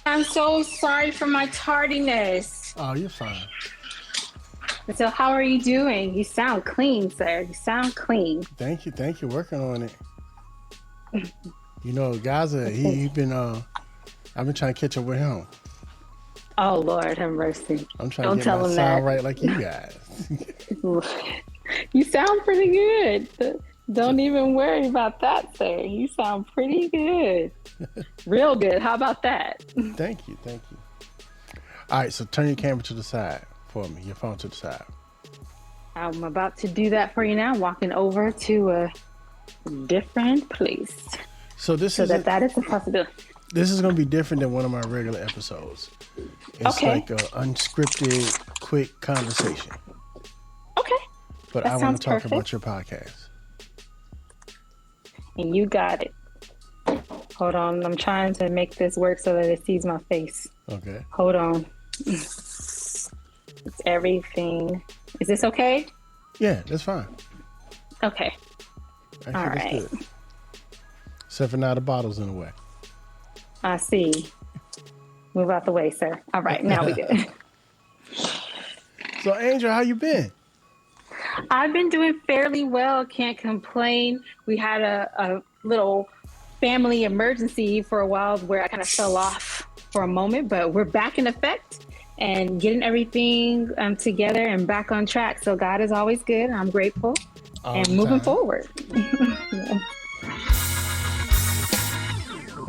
I'm so sorry for my tardiness. Oh, you're fine. So how are you doing? You sound clean, sir. You sound clean. Thank you. Working on it. You know, Gazza, he been I've been trying to catch up with him. Oh Lord, have mercy. I'm trying to get my sound right like you guys. You sound pretty good. Don't even worry about that, sir. You sound pretty good. Real good. How about that? Thank you. All right, so turn your camera to the side for me, your phone to the side. I'm about to do that for you now, walking over to a different place. So that is a possibility. This is going to be different than one of my regular episodes. It's like an unscripted, quick conversation. Okay. But I want to talk about your podcast. And you got it. Hold on. I'm trying to make this work so that it sees my face. Okay. Hold on. It's everything. Is this okay? Yeah, that's fine. Okay. Actually, all right. Good. Except for now the bottle's in the way. I see. Move out the way, sir. All right, now we good. So, Angel, how you been? I've been doing fairly well. Can't complain. We had a little family emergency for a while where I kind of fell off for a moment, but we're back in effect and getting everything together and back on track. So God is always good. I'm grateful and moving forward. Yeah.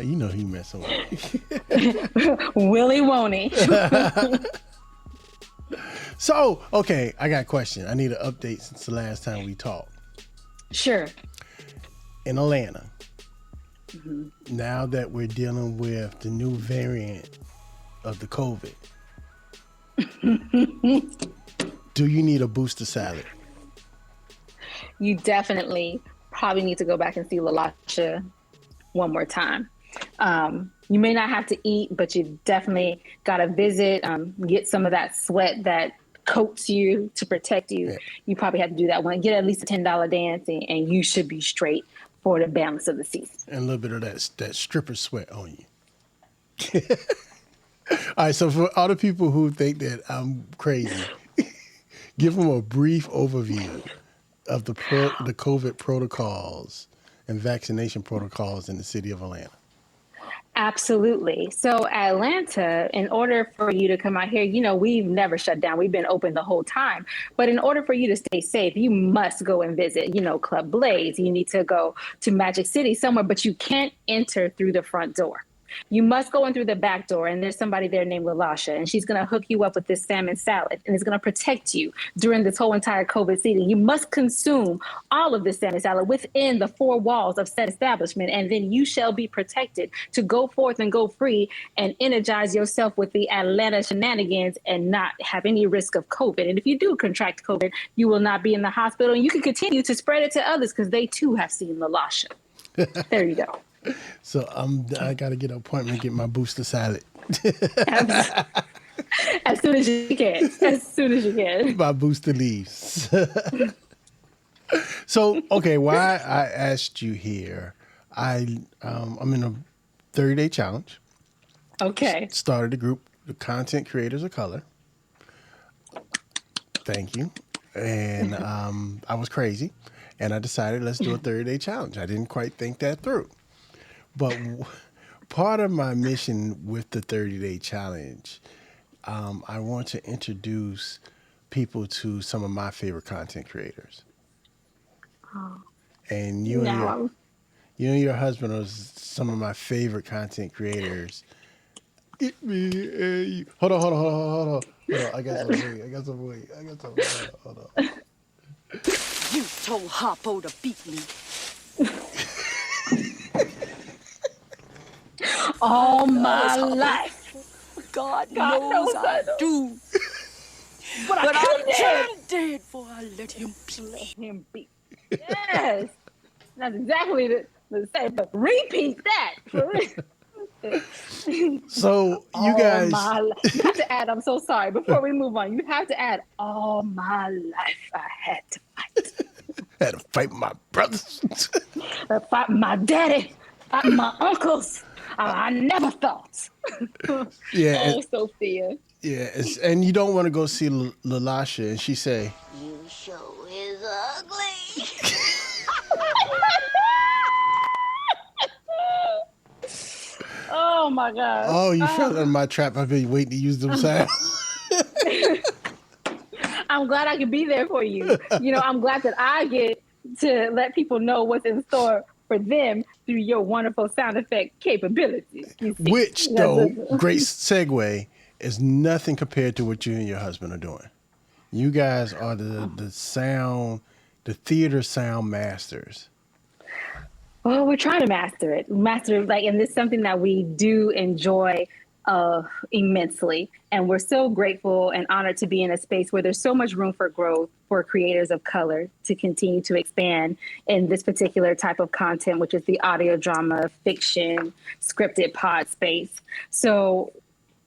You know he messing with me. Willie won't he? So, okay, I got a question. I need an update since the last time we talked. Sure. In Atlanta, now that we're dealing with the new variant of the COVID, do you need a booster salad? You definitely probably need to go back and see LaLasha one more time. You may not have to eat, but you definitely got to visit, get some of that sweat that coats you to protect you. Yeah. You probably have to do that one. Get at least a $10 dance and you should be straight for the balance of the season. And a little bit of that stripper sweat on you. All right, so for all the people who think that I'm crazy, give them a brief overview of the COVID protocols and vaccination protocols in the city of Atlanta. Absolutely. So Atlanta, in order for you to come out here, we've never shut down. We've been open the whole time. But in order for you to stay safe, you must go and visit, Club Blaze. You need to go to Magic City somewhere, but you can't enter through the front door. You must go in through the back door, and there's somebody there named LaLasha, and she's going to hook you up with this salmon salad, and it's going to protect you during this whole entire COVID season. You must consume all of this salmon salad within the 4 walls of said establishment, and then you shall be protected to go forth and go free and energize yourself with the Atlanta shenanigans and not have any risk of COVID. And if you do contract COVID, you will not be in the hospital, and you can continue to spread it to others because they too have seen LaLasha. There you go. So I got to get an appointment and get my booster salad. As soon as you can. My booster leaves. So, okay, why I asked you here, I'm in a 30-day challenge. Okay. Started a group, the Content Creators of Color. Thank you. And I was crazy, and I decided let's do a 30-day challenge. I didn't quite think that through. But part of my mission with the 30-day challenge, I want to introduce people to some of my favorite content creators. Oh. And you and your husband are some of my favorite content creators. Hold on. I got some weight. Hold on. You told Harpo to beat me. All my life. God knows I do. But I'm dead before I let him be. Yes. That's exactly the same, but repeat that. So you All guys, my life. You have to add, I'm so sorry. Before we move on, you have to add, all my life I had to fight. had to fight my brothers. I fight my daddy, fight my uncles. I never thought. Yeah, Oh, Sophia. yeah, and you don't want to go see Lalasha, and she say, You sure is ugly. Oh my gosh. "Oh, you fell in my trap. I've been waiting to use them sounds." I'm glad I could be there for you. I'm glad that I get to let people know what's in store for them through your wonderful sound effect capabilities. You see. Which, though, great segue, is nothing compared to what you and your husband are doing. You guys are the theater sound masters. Well, we're trying to master it. And this is something that we do enjoy immensely. And we're so grateful and honored to be in a space where there's so much room for growth for creators of color to continue to expand in this particular type of content, which is the audio drama, fiction, scripted pod space. So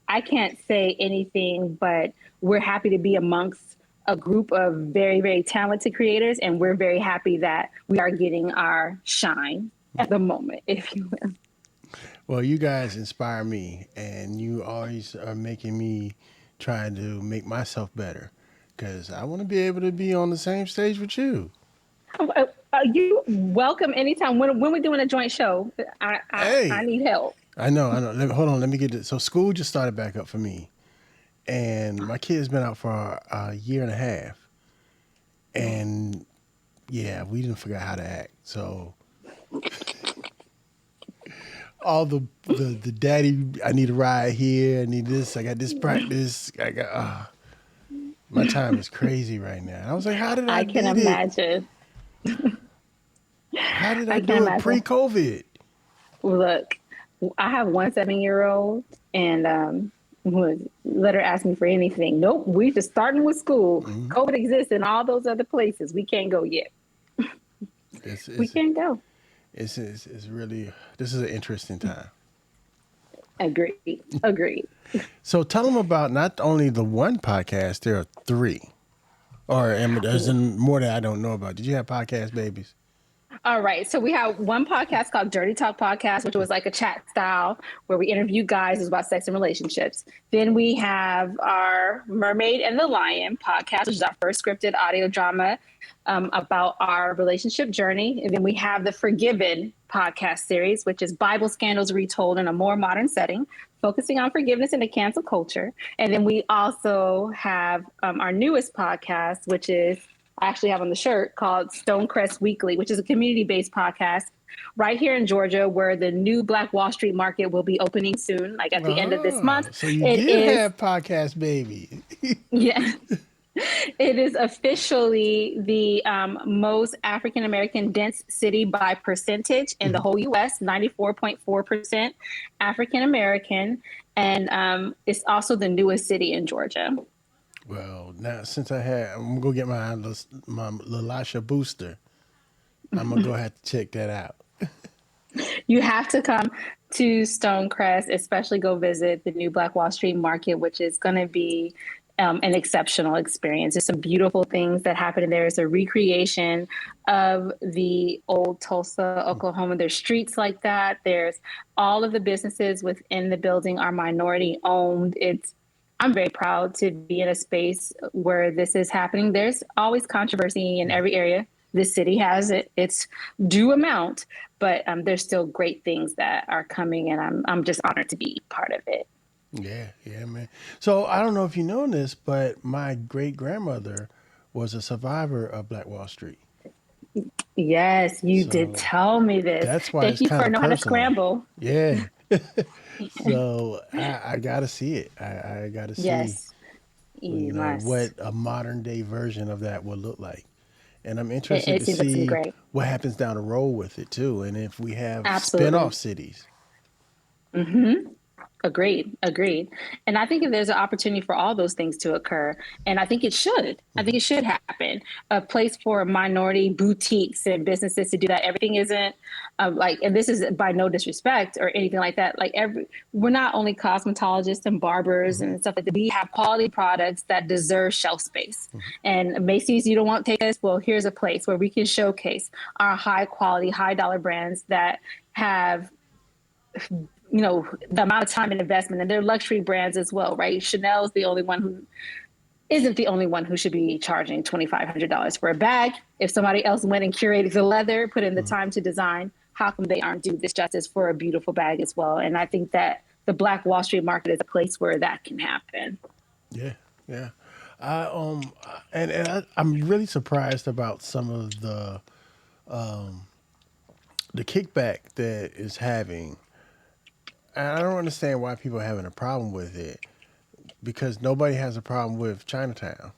I can't say anything, but we're happy to be amongst a group of very, very talented creators, and we're very happy that we are getting our shine at the moment, if you will. Well, you guys inspire me, and you always are making me try to make myself better, because I want to be able to be on the same stage with you. You welcome anytime. When we're doing a joint show, I need help. I know. Hold on, let me get this. So school just started back up for me, and my kid's been out for a year and a half, and yeah, we didn't forget how to act. So all the daddy, I need a ride here, I need this, I got this practice, I got my time is crazy right now. I was like, how did I can do imagine. How did I do it pre-COVID? Look, I have one 7-year-old, and let her ask me for anything. Nope, we just starting with school. Mm-hmm. COVID exists in all those other places. We can't go yet. We can't go. It's really, this is an interesting time. Agreed. So tell them about not only the one podcast, there are 3. Or there's more that I don't know about. Did you have podcast babies? All right. So we have one podcast called Dirty Talk Podcast, which was like a chat style where we interview guys. It's about sex and relationships. Then we have our Mermaid and The Lion podcast, which is our first scripted audio drama about our relationship journey. And then we have the Forgiven podcast series, which is Bible Scandals Retold in a more modern setting, focusing on forgiveness in the cancel culture. And then we also have our newest podcast, which is, I actually have on the shirt, called Stonecrest Weekly, which is a community-based podcast right here in Georgia, where the new Black Wall Street market will be opening soon, like at the end of this month. So you did have podcast baby. Yeah. It is officially the most African-American dense city by percentage in the whole U.S., 94.4% African-American. And it's also the newest city in Georgia. Well, now since I'm going to go get my Lalasha booster, I'm going to go have to check that out. You have to come to Stonecrest, especially go visit the new Black Wall Street market, which is going to be an exceptional experience. There's some beautiful things that happen in there. It's a recreation of the old Tulsa, Oklahoma. There's streets like that. There's all of the businesses within the building are minority owned. I'm very proud to be in a space where this is happening. There's always controversy in every area. This city has its due amount, but there's still great things that are coming, and I'm just honored to be part of it. Yeah, man. So I don't know if you know this, but my great-grandmother was a survivor of Black Wall Street. Yes, you did tell me this. That's why Thank you for knowing how to scramble. Yeah. So I got to see it. I got to see what a modern-day version of that would look like. And I'm interested to see what happens down the road with it, too, and if we have spin-off cities. Mm-hmm. Agreed, agreed. And I think if there's an opportunity for all those things to occur, and I think it should, I think it should happen. A place for minority boutiques and businesses to do that. Everything isn't like, and this is by no disrespect or anything like that. Like we're not only cosmetologists and barbers and stuff like that. We have quality products that deserve shelf space. And Macy's, you don't want to take this. Well, here's a place where we can showcase our high quality, high dollar brands that have the amount of time and investment, and they're luxury brands as well, right? Chanel's the only one who isn't the only one who should be charging $2,500 for a bag. If somebody else went and curated the leather, put in the time to design, how come they aren't do this justice for a beautiful bag as well? And I think that the Black Wall Street market is a place where that can happen. Yeah, yeah. I'm really surprised about some of the kickback that is having. And I don't understand why people are having a problem with it, because nobody has a problem with Chinatown.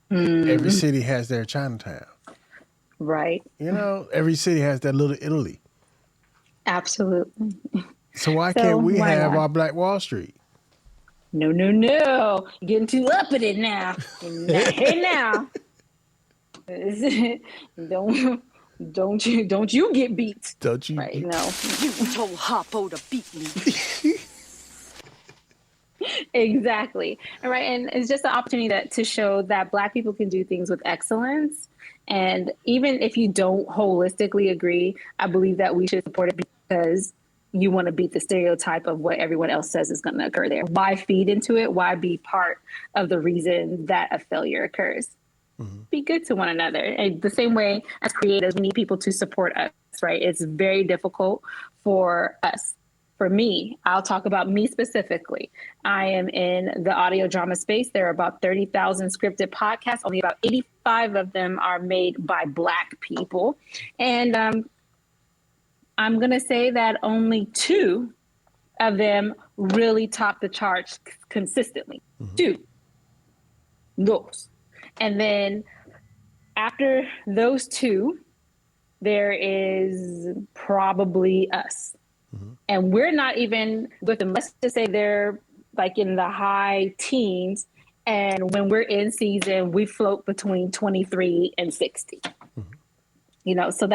Every city has their Chinatown. Right. Every city has that little Italy. Absolutely. So why can't we why have not? our Black Wall Street? No. Getting too up at it now. Hey now. Don't you get beat. Don't you? Right, no. You told Harpo to beat me. Exactly. All right. And it's just an opportunity to show that Black people can do things with excellence. And even if you don't holistically agree, I believe that we should support it because you want to beat the stereotype of what everyone else says is going to occur there. Why feed into it? Why be part of the reason that a failure occurs? Be good to one another. And the same way as creators, we need people to support us, right? It's very difficult for us. For me, I'll talk about me specifically. I am in the audio drama space. There are about 30,000 scripted podcasts. Only about 85 of them are made by Black people. And I'm going to say that only 2 of them really top the charts consistently. 2. Those. And then after those 2, there is probably us. And we're not even with them. Let's just say they're like in the high teens. And when we're in season, we float between 23 and 60. So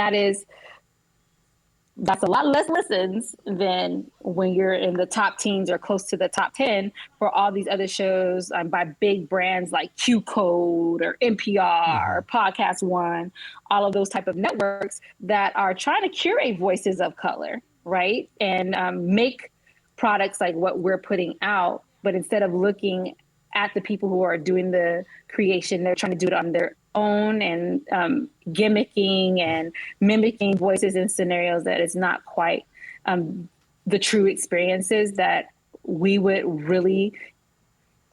that's a lot less listens than when you're in the top teens or close to the top 10 for all these other shows by big brands like Q Code or NPR or Podcast One, all of those type of networks that are trying to curate voices of color, right? And make products like what we're putting out. But instead of looking at the people who are doing the creation, they're trying to do it on their own and gimmicking and mimicking voices and scenarios that is not quite the true experiences that we would really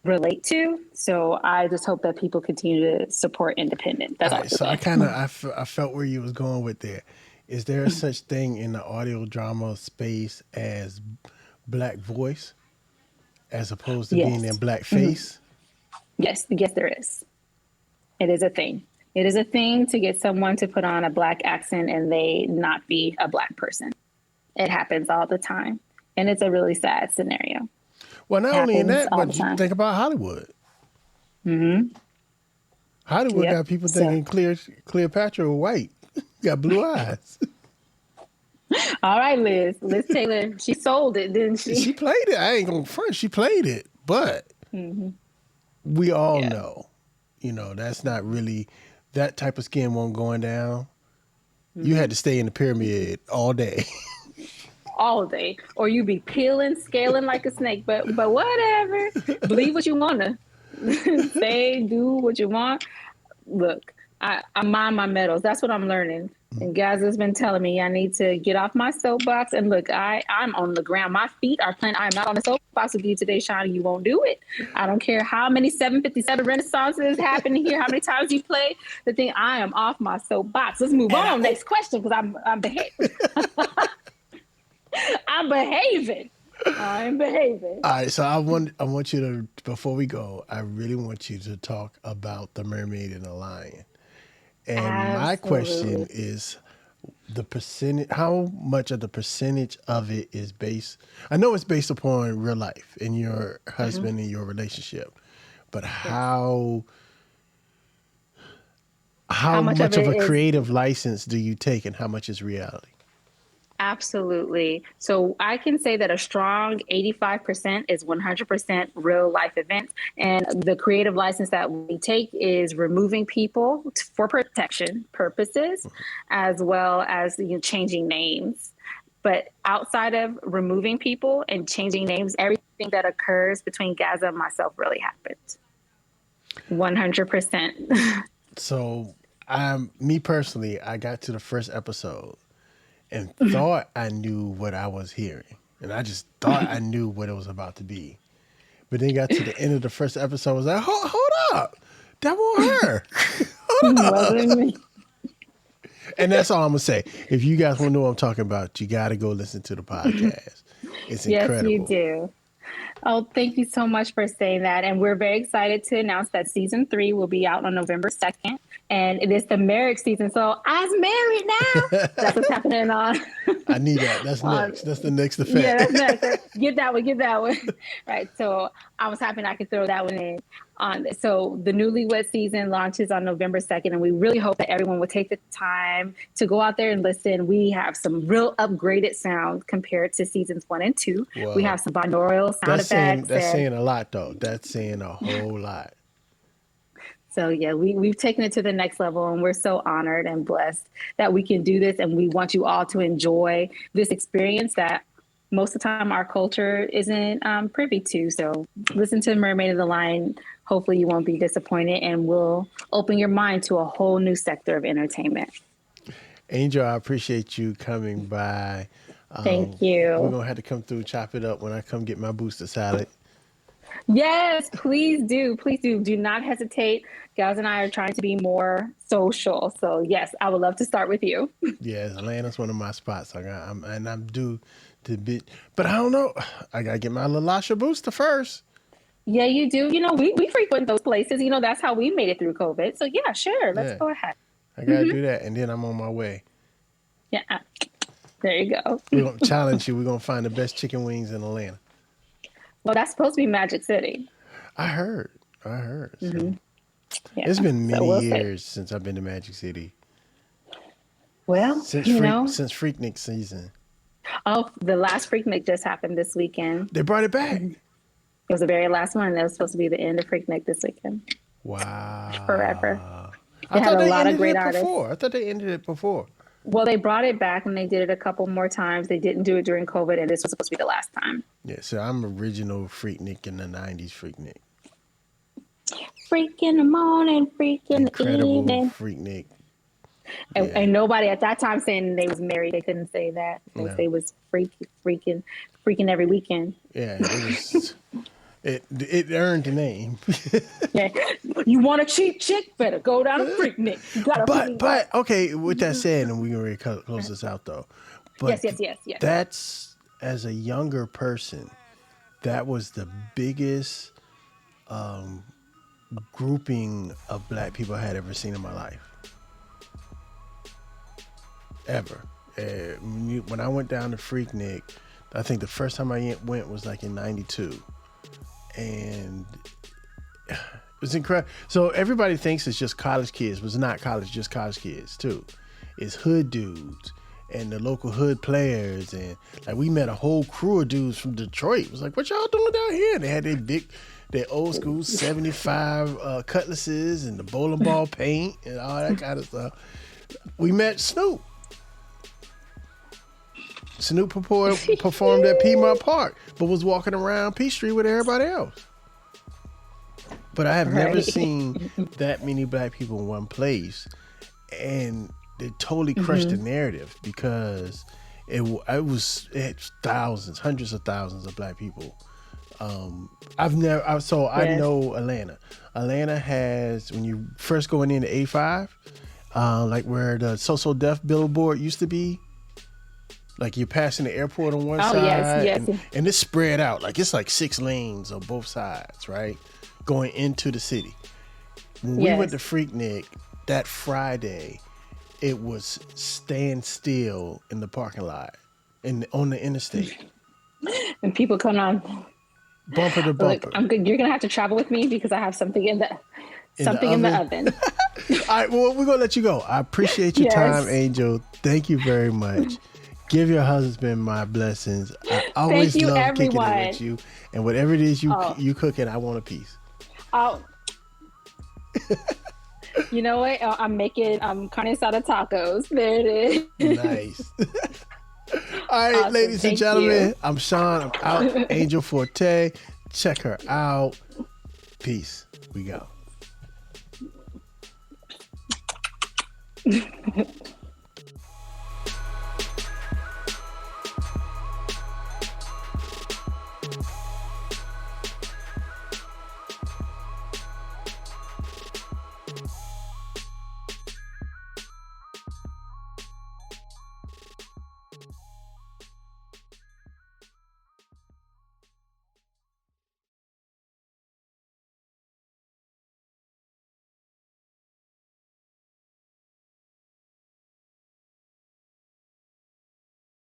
relate to. So I just hope that people continue to support independent. That's all. So I felt where you was going with there. Is there a such thing in the audio drama space as Black voice as opposed to being in Black face? Yes, there is. It is a thing. It is a thing to get someone to put on a Black accent and they not be a Black person. It happens all the time. And it's a really sad scenario. Well, not only in that, but you think about Hollywood. Hollywood got people thinking Cleopatra was white. Got blue eyes. All right, Liz Taylor, she sold it, didn't she? She played it. I ain't going to front. She played it. But we all know, that's not really, that type of skin won't going down. You had to stay in the pyramid all day. All day. Or you be peeling, scaling like a snake. But whatever. Believe what you want to. Say, do what you want. Look, I mind my medals. That's what I'm learning. And Gazza's been telling me I need to get off my soapbox. And look, I'm on the ground. My feet are planted. I'm not on the soapbox with you today, Shauna. You won't do it. I don't care how many 757 Renaissances happen here, how many times you play the thing. I am off my soapbox. Let's move on. Next question, because I'm behaving. I'm behaving. I'm behaving. All right, so I want you to, before we go, I really want you to talk about the Mermaid and the Lion. And my question is, the percentage, how much of the percentage of it is based? I know it's based upon real life and your husband and your relationship, but how much of a creative license do you take, and how much is reality? Absolutely. So I can say that a strong 85% is 100% real life events. And the creative license that we take is removing people for protection purposes, as well as changing names. But outside of removing people and changing names, everything that occurs between Gazza and myself really happened. 100%. So me personally, I got to the first episode and thought I knew what I was hearing. And I just thought I knew what it was about to be. But then got to the end of the first episode, I was like, hold up. That wasn't her. Hold up. Wasn't me. And that's all I'm going to say. If you guys want to know what I'm talking about, you got to go listen to the podcast. It's incredible. Yes, you do. Oh, thank you so much for saying that. And we're very excited to announce that season 3 will be out on November 2nd. And it is the marriage season. So I'm married now. That's what's happening on. I need that. That's next. That's the next effect. Yeah, that's next. Get that one. Right. So I was happy I could throw that one in. So the newlywed season launches on November 2nd. And we really hope that everyone will take the time to go out there and listen. We have some real upgraded sound compared to seasons 1 and 2. Whoa. We have some binaural sound effects. That's saying a lot, though. That's saying a whole lot. So, yeah, we've taken it to the next level, and we're so honored and blessed that we can do this. And we want you all to enjoy this experience that most of the time our culture isn't privy to. So listen to Mermaid and the Lion. Hopefully you won't be disappointed, and we'll open your mind to a whole new sector of entertainment. Angel, I appreciate you coming by. Thank you. We're going to have to come through and chop it up when I come get my booster salad. Yes, please do. Please do. Do not hesitate. Gals and I are trying to be more social. So, yes, I would love to start with you. Yes, Atlanta's one of my spots. I'm due to be, but I don't know. I got to get my LaLasha booster first. Yeah, you do. We frequent those places. That's how we made it through COVID. So, yeah, sure. Let's go ahead. I got to do that, and then I'm on my way. Yeah, there you go. We're going to challenge you. We're going to find the best chicken wings in Atlanta. Well, that's supposed to be Magic City. I heard. Mm-hmm. So. Yeah, it's been many years since I've been to Magic City. Well, since Freaknik season. Oh, the last Freaknik just happened this weekend. They brought it back. It was the very last one. That was supposed to be the end of Freaknik this weekend. Wow. Forever. They had a lot of great artists. I thought they ended it before. Well, they brought it back and they did it a couple more times. They didn't do it during COVID, and this was supposed to be the last time. Yeah, so I'm original Freaknik in the 90s Freaknik. Freak in the morning, freak in the evening. Freaknik. And nobody at that time saying they was married. They couldn't say that. They was freaking every weekend. Yeah, it was. It earned the name. Yeah, you want a cheap chick? Better go down to Freaknik. You gotta. But okay. With that said, and we can really close this out though. But yes. That's, as a younger person, that was the biggest grouping of black people I had ever seen in my life. Ever. When I went down to Freaknik, I think the first time I went was like in '92. And it was incredible. So everybody thinks it's just college kids, but it's not college, just college kids too. It's hood dudes and the local hood players, and like we met a whole crew of dudes from Detroit. It was like, what y'all doing down here? And they had their old school 75 cutlasses and the bowling ball paint and all that kind of stuff. We met Snoop. Snoop performed at Piedmont Park, but was walking around Peachtree with everybody else. But I have never seen that many black people in one place, and they totally crushed the narrative because it had thousands, hundreds of thousands of black people. I know Atlanta. Atlanta has, when you first going into A5, like where the So Def billboard used to be. Like you're passing the airport on one side, yes. And it's spread out. Like it's like 6 lanes on both sides, right? Going into the city. When we went to Freaknik that Friday, it was stand still in the parking lot on the interstate. And people come on. Bumper to Look, bumper. I'm good. You're gonna have to travel with me because I have something in the oven. All right, well, we're gonna let you go. I appreciate your Yes. time, Angel. Thank you very much. Give your husband my blessings. I always you, love everyone. kicking it with you. And whatever it is you cooking, I want a piece. Oh, you know what? I'm carne asada tacos. There it is. Nice. All right, Awesome. ladies and Thank gentlemen, you. I'm Sean. I'm out. Angel Forte. Check her out. Peace. We go.